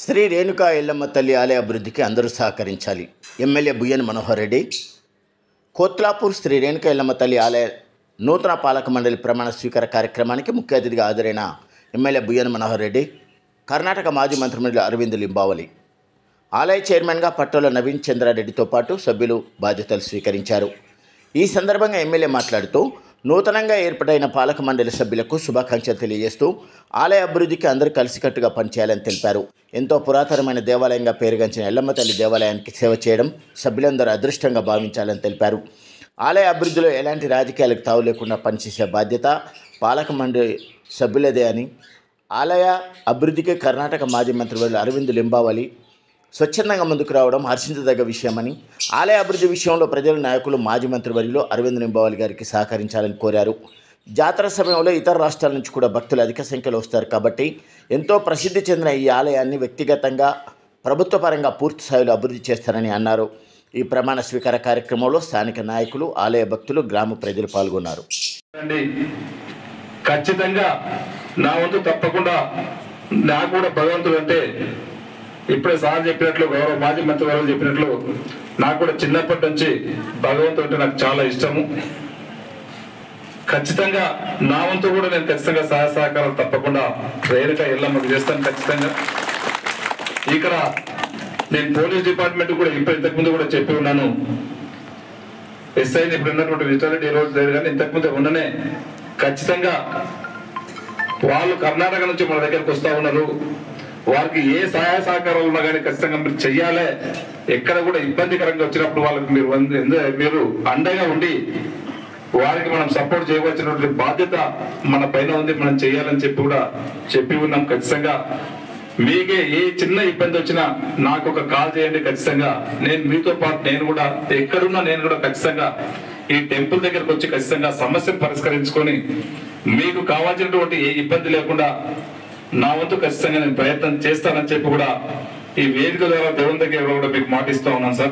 శ్రీ రేణుకా ఎల్లమ్మ తల్లి ఆలయ అభివృద్ధికి అందరూ సహకరించాలి. ఎమ్మెల్యే బుయ్యన మనోహర్ రెడ్డి. కోత్లాపూర్ శ్రీ రేణుకా ఎల్లమ్మ తల్లి ఆలయ నూతన పాలక మండలి ప్రమాణ స్వీకార కార్యక్రమానికి ముఖ్య అతిథిగా హాజరైన ఎమ్మెల్యే బుయ్యన మనోహర్ రెడ్డి, కర్ణాటక మాజీ మంత్రిమండలి అరవింద్ లింబావలి, ఆలయ చైర్మన్గా పట్టోల నవీన్ చంద్రారెడ్డితో పాటు సభ్యులు బాధ్యతలు స్వీకరించారు. ఈ సందర్భంగా ఎమ్మెల్యే మాట్లాడుతూ, నూతనంగా ఏర్పాటైన పాలక మండలి సభ్యులకు శుభాకాంక్షలు తెలియజేస్తూ ఆలయ అభివృద్ధికి అందరూ కలిసికట్టుగా పనిచేయాలని తెలిపారు. ఎంతో పురాతనమైన దేవాలయంగా పేరుగాంచిన ఎల్లమ్మ తల్లి దేవాలయానికి సేవ చేయడం సభ్యులందరూ అదృష్టంగా భావించాలని తెలిపారు. ఆలయ అభివృద్ధిలో ఎలాంటి రాజకీయాలకు తావు లేకుండా పనిచేసే బాధ్యత పాలక మండలి సభ్యులదే అని, ఆలయ అభివృద్ధికి కర్ణాటక మాజీ మంత్రివర్యులు అరవింద్ లింబావలి స్వచ్ఛందంగా ముందుకు రావడం హర్షించదగ్గ విషయమని, ఆలయ అభివృద్ధి విషయంలో ప్రజల నాయకులు మాజీ మంత్రివర్యులు అరవింద్ లింబావలి గారికి సహకరించాలని కోరారు. జాతర సమయంలో ఇతర రాష్ట్రాల నుంచి కూడా భక్తులు అధిక సంఖ్యలో వస్తారు కాబట్టి ఎంతో ప్రసిద్ధి చెందిన ఈ ఆలయాన్ని వ్యక్తిగతంగా ప్రభుత్వ పరంగా పూర్తి స్థాయిలో అభివృద్ధి చేస్తారని అన్నారు. ఈ ప్రమాణ స్వీకార కార్యక్రమంలో స్థానిక నాయకులు, ఆలయ భక్తులు, గ్రామ ప్రజలు పాల్గొన్నారు. ఖచ్చితంగా నా వంతు తప్పకుండా నాకు కూడా భగవంతుడు అంటే ఇప్పుడే సార్ చెప్పినట్లు, గౌరవ మాజీ మంత్రి గారు చెప్పినట్లు, నాకు కూడా చిన్నప్పటి నుంచి భగవంతుడు అంటే నాకు చాలా ఇష్టము. ఖచ్చితంగా నా వంతు కూడా నేను ఖచ్చితంగా సహాయ సహకారాలు తప్పకుండా రేణుకా ఎల్లమ్మకి చేస్తాను. ఖచ్చితంగా ఇక్కడ నేను పోలీస్ డిపార్ట్మెంట్ కూడా ఇంతకుముందు కూడా చెప్పి ఉన్నాను. ఎస్ఐని ఇప్పుడు ఉన్నటువంటి విజయారెడ్డి ఈ రోజు లేదు, కానీ ఇంతకుముందు ఉన్ననే ఖచ్చితంగా వాళ్ళు కర్ణాటక నుంచి మన దగ్గరకు వస్తూ ఉన్నారు. వారికి ఏ సహాయ సహకారాలు ఉన్నా కానీ ఖచ్చితంగా మీరు చెయ్యాలి. ఎక్కడ కూడా ఇబ్బందికరంగా వచ్చినప్పుడు వాళ్ళకి మీరు అండగా ఉండి వారికి మనం సపోర్ట్ చేయవలసినటువంటి బాధ్యత మన పైన ఉంది. మనం చేయాలని చెప్పి కూడా చెప్పి ఉన్నాం. ఖచ్చితంగా మీకే ఏ చిన్న ఇబ్బంది వచ్చినా నాకు ఒక కాల్ చేయండి. ఖచ్చితంగా నేను మీతో పాటు నేను కూడా ఎక్కడున్నా నేను కూడా ఖచ్చితంగా ఈ టెంపుల్ దగ్గరకు వచ్చి ఖచ్చితంగా సమస్యను పరిష్కరించుకొని మీకు కావాల్సినటువంటి ఏ ఇబ్బంది లేకుండా నా వంతు ఖచ్చితంగా నేను ప్రయత్నం చేస్తానని చెప్పి కూడా ఈ వేదిక ద్వారా దేవుని దగ్గర కూడా మీకు మాటిస్తా ఉన్నాను సార్.